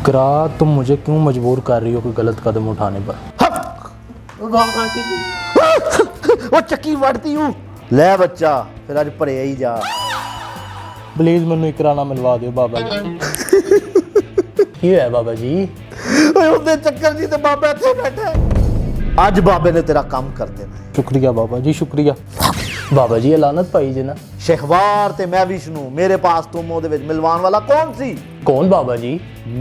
इकरा, तुम मुझे क्यों मजबूर कर रही हो कोई गलत कदम उठाने पर? वो चक्की वड़ती हूँ ले बच्चा फिर अज भरे ही जा। प्लीज मैनू इकरा ना मिलवा दो बाबा जी। की है बाबा जी? ਉਹਦੇ ਚੱਕਰ ਜੀ ਤੇ ਬਾਬਾ ਇੱਥੇ ਬੈਠਾ ਹੈ। ਅੱਜ ਬਾਬੇ ਨੇ ਤੇਰਾ ਕੰਮ ਕਰ ਦੇਣਾ। शुक्रिया बाबा जी, शुक्रिया। बाबा जी लानत पाई जी ना। ਸ਼ਹਿਵਾਰ ਤੇ ਮੈਂ ਵਿਸ਼ਨੂੰ ਮੇਰੇ ਪਾਸ ਤੁਮ ਉਹਦੇ ਵਿੱਚ ਮਿਲਵਾਉਣ ਵਾਲਾ ਕੌਣ ਸੀ? कौन बाबा जी?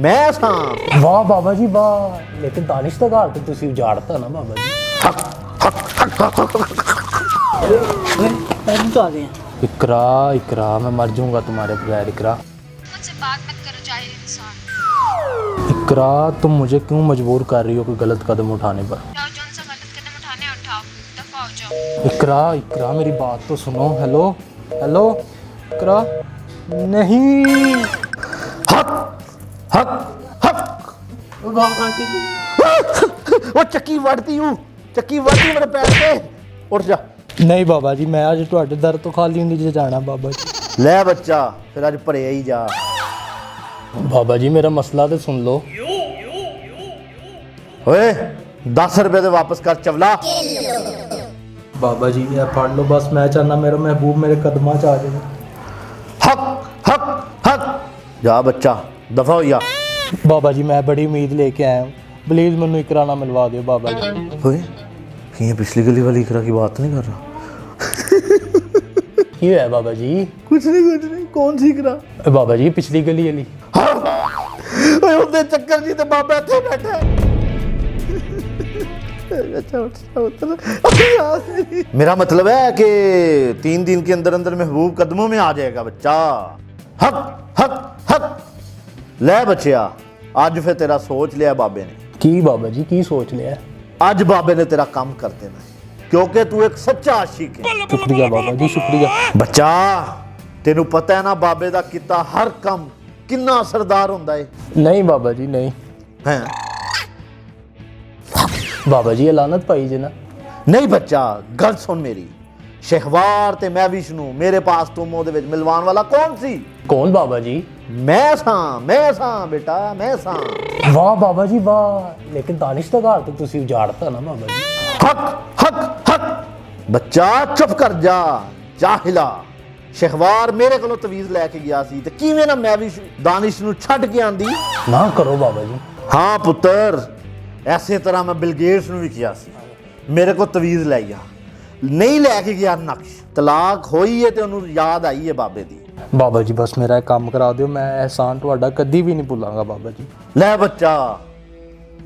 ਮੈਂ ਸਾਂ। वाह बाबा जी वाह, लेकिन दानिश का घर तो तुसी उजाड़ता ना बाबा जी। इकरा इकरा मैं मर जाऊंगा तुम्हारे बगैर। इकरा मुझसे बात मत करो जाहिल इंसान। इकरा, तुम मुझे क्यों मजबूर कर रही हो कोई गलत कदम उठाने पर? जाओ जौन सा गलत कदम उठाने उठाओ, दफा हो जाओ। इकरा इकरा मेरी बात तो सुनो। हेलो हेलो इकरा। नहीं। हक हक हक। वो चक्की वड़ती हूँ चक्की वड़ती मेरे पैर पे। उठ जा। नहीं बाबा जी, मैं आज ਤੁਹਾਡੇ ਦਰ ਤੋਂ ਖਾਲੀ ਨਹੀਂ ਜਾਣਾ ਬਾਬਾ ਜੀ। ਲੈ ਬੱਚਾ ਫਿਰ ਅੱਜ ਭਰੇ ਹੀ ਜਾ। बाबा जी मेरा मसला तो सुन लो। ਓਏ 10 ਰੁਪਏ ਦੇ ਵਾਪਸ ਕਰ ਚਵਲਾ। बाबा जी ये पढ़ लो बस, मैं चाहना मेरा महबूब मेरे कदमां च आ जाए। हक हक हक। जा बच्चा दफा हो जा। बाबा जी मैं बड़ी उम्मीद लेके आया हूँ, प्लीज मैनू इकरा ना मिलवा दो बाबा जी। ओए ये पिछली गली वाली इकरा की बात नहीं कर रहा। ये है बाबा जी? कुछ नहीं कौन सी इकरा? बाबा जी पिछली गली वाली। ਓਏ ਉਹਦੇ ਚੱਕਰ ਜੀ ਤੇ ਬਾਬਾ ਇੱਥੇ ਬੈਠਾ ਹੈ। मेरा मतलब है कि 3 दिन के अंदर अंदर महबूब कदमों में आ जाएगा बच्चा। हक हक हक। ले बच्चिया आज फिर तेरा सोच लिया बाबे ने। की बाबा जी की सोच लिया? आज बाबे ने तेरा काम कर देना है क्योंकि तू एक सच्चा आशिक है। शुक्रिया बाबा जी, शुक्रिया। बच्चा तेनू पता है ना बाबे दा किता हर काम कितना असरदार हुंदा है। नहीं बाबा जी नहीं। हैं बाबा जी लानत पाई जी ना। नहीं बच्चा गल सुन मेरी। शहवार ते मैं विष्णु मेरे पास तुम ਉਹਦੇ ਵਿੱਚ ਮਿਲਵਾਉਣ ਵਾਲਾ ਕੌਣ ਸੀ? कौन बाबा जी? मैं सां बेटा मैं सां। वाह बाबा जी वाह, लेकिन दानिश का घर तो तुसी उजाड़ता ना बाबा जी। हक हक हक। बच्चा चुप कर जा जाहिला। शहवार मेरे ਕੋਲੋਂ ਤਵੀਜ਼ ਲੈ ਕੇ ਗਿਆ ਸੀ ਤੇ ਕਿਵੇਂ ਨਾ ਮੈਂ ਵੀ ਦਾਨਿਸ਼ ਨੂੰ ਛੱਡ ਕੇ ਆਂਦੀ। ना करो बाबा जी। ਹਾਂ ਪੁੱਤਰ ਐਸੇ ਤਰ੍ਹਾਂ ਮੈਂ ਬਿਲਗੇਟਸ ਨੂੰ ਵੀ ਕਿਹਾ ਸੀ ਮੇਰੇ ਕੋਲ ਤਵੀਜ਼ ਲੈ ਗਿਆ, ਨਹੀਂ ਲੈ ਕੇ ਗਿਆ ਨਕਸ਼। ਤਲਾਕ ਹੋਈ ਹੈ ਤੇ ਉਹਨੂੰ ਯਾਦ ਆਈ ਹੈ ਬਾਬੇ ਦੀ। बाबा जी बस मेरा एक काम करा दो, मैं एहसान ਤੁਹਾਡਾ कदी भी नहीं भुलांगा बाबा जी। ਲੈ ਬੱਚਾ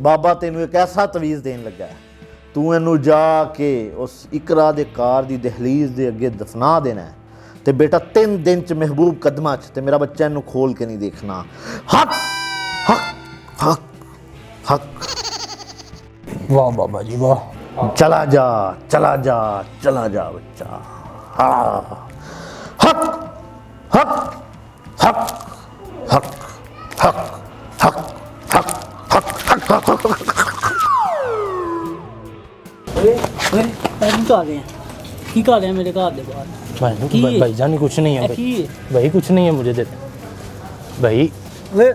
ਬਾਬਾ ਤੈਨੂੰ ਇੱਕ ਐਸਾ ਤਵੀਜ਼ ਦੇਣ ਲੱਗਾ ਹੈ, ਤੂੰ ਇਹਨੂੰ ਜਾ ਕੇ ਉਸ ਇਕਰਾ ਦੇ ਕਾਰ ਦੀ ਦਹਲੀਜ਼ ਦੇ ਅੱਗੇ ਦਫਨਾ ਦੇਣਾ ਹੈ ਤੇ ਬੇਟਾ 3 ਦਿਨ ਚ ਮਹਿਬੂਬ ਕਦਮਾਂ ਚ ਤੇ ਮੇਰਾ ਬੱਚਾ ਇਹਨੂੰ ਖੋਲ ਕੇ ਨਹੀਂ ਦੇਖਣਾ। ਹਕ ਹਕ ਹਕ ਹਕ। वाह बाबा जी वाह। चला जा चला जा चला जा बच्चा। हाँ हक हक हक हक हक हक हक हक हक हक। ਓਏ ਕੀ ਕਰ ਰਹੇ ਆ? ਕੀ ਕਰ ਰਹੇ ਆ ਮੇਰੇ ਘਰ ਦੇ ਬਾਹਰ? भाई जानी कुछ नहीं है ਕੀ भाई, भाई कुछ नहीं है मुझे दे भाई। ਓਏ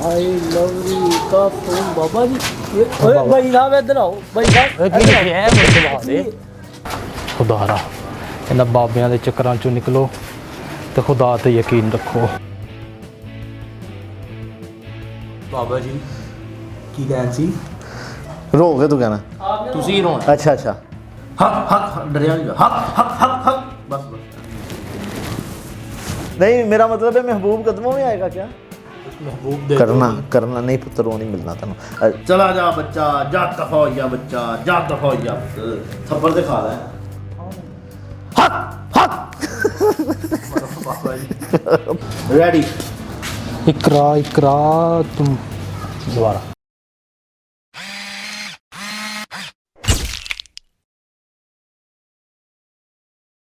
आई लव यू का फोन बाबा जी। ओए भाई साहब इधर आओ, भाई साहब ਕੀ ਲਿਖਿਆ ਹੈ ਮੁझे ਦਿਖਾ ਦੇ। ਖੁਦਾਰਾ ਇਹਨਾਂ ਬਾਬਿਆਂ ਦੇ ਚੱਕਰਾਂ ਚੋਂ ਨਿਕਲੋ ਤੇ ਖੁਦਾ ਤੇ ਯਕੀਨ ਰੱਖੋ। ਬਾਬਾ ਜੀ ਕੀ ਕਹਿਣ ਸੀ? रो के तू कहना ਤੁਸੀਂ ਰੋਣਾ। अच्छा अच्छा। ਹੱਕ ਹੱਕ ਡਰਿਆ ਨਹੀਂ। ਹੱਕ ਹੱਕ हक हक बस बस। नहीं मेरा मतलब है महबूब कदमों में आएगा क्या? महबूब दे करना करना नहीं पुत्र वो नहीं मिलना तेनों। चला जा बच्चा जा दफा हो जा बच्चा जा दफा हो जा। थप्पड़ दिखा रहा है। हक हक। बाबा जी रेडी। इकरा इकरा तुम दोबारा